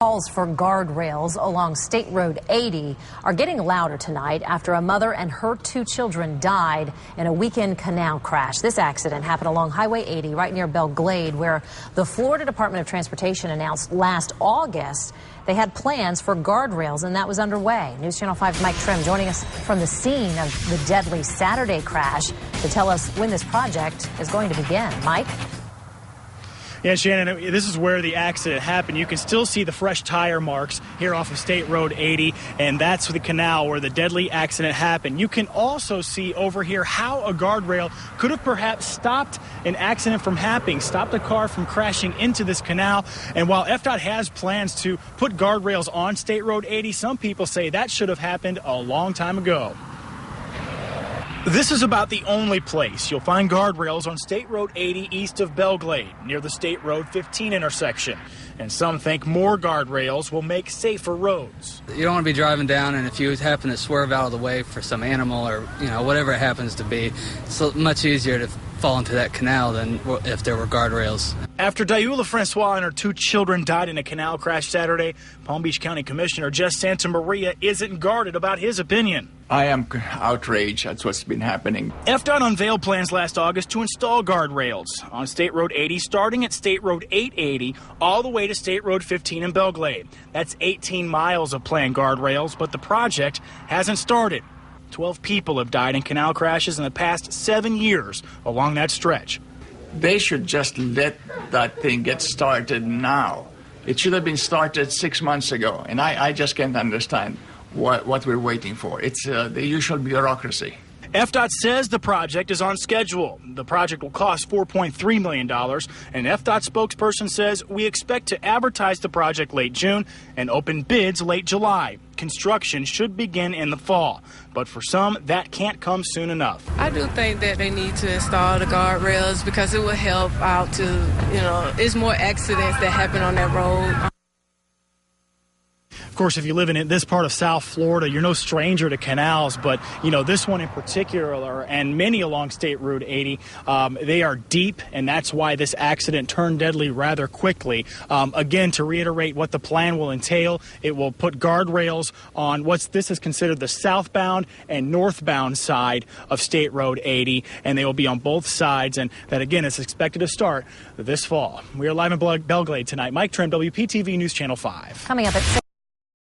Calls for guardrails along State Road 80 are getting louder tonight after a mother and her 2 children died in a weekend canal crash. This accident happened along Highway 80 right near Belle, Glade, where the Florida Department of Transportation announced last August they had plans for guardrails, and that was underway. News Channel 5's Mike Trim joining us from the scene of the deadly Saturday crash to tell us when this project is going to begin. Mike? Yeah, Shannon, this is where the accident happened. You can still see the fresh tire marks here off of State Road 80, and that's the canal where the deadly accident happened. You can also see over here how a guardrail could have perhaps stopped an accident from happening, stopped a car from crashing into this canal. And while FDOT has plans to put guardrails on State Road 80, some people say that should have happened a long time ago. This is about the only place you'll find guardrails on State Road 80 east of Belle, Glade, near the State Road 15 intersection. And some think more guardrails will make safer roads. You don't want to be driving down, and if you happen to swerve out of the way for some animal or, whatever it happens to be, it's much easier to fall into that canal than if there were guardrails. After Diula Francois and her 2 children died in a canal crash Saturday, Palm Beach County Commissioner Jess Santa Maria isn't guarded about his opinion. I am outraged at what's been happening. FDOT unveiled plans last August to install guardrails on State Road 80, starting at State Road 880, all the way to State Road 15 in Belle Glade. That's 18 miles of planned guardrails, but the project hasn't started. 12 people have died in canal crashes in the past 7 years along that stretch. They should just let that thing get started now. It should have been started 6 months ago, and I just can't understand what we're waiting for. It's the usual bureaucracy. FDOT says the project is on schedule. The project will cost $4.3 million, and FDOT spokesperson says we expect to advertise the project late June and open bids late July. Construction should begin in the fall, but for some, that can't come soon enough. I do think that they need to install the guardrails because it will help out to, it's more accidents that happen on that road. Of course, if you live in this part of South Florida, you're no stranger to canals, but, this one in particular and many along State Road 80, they are deep, and that's why this accident turned deadly rather quickly. Again, to reiterate what the plan will entail, it will put guardrails on this is considered the southbound and northbound side of State Road 80, and they will be on both sides, and that, again, is expected to start this fall. We are live in Belle Glade tonight. Mike Trim, WPTV News Channel 5. Coming up at 6.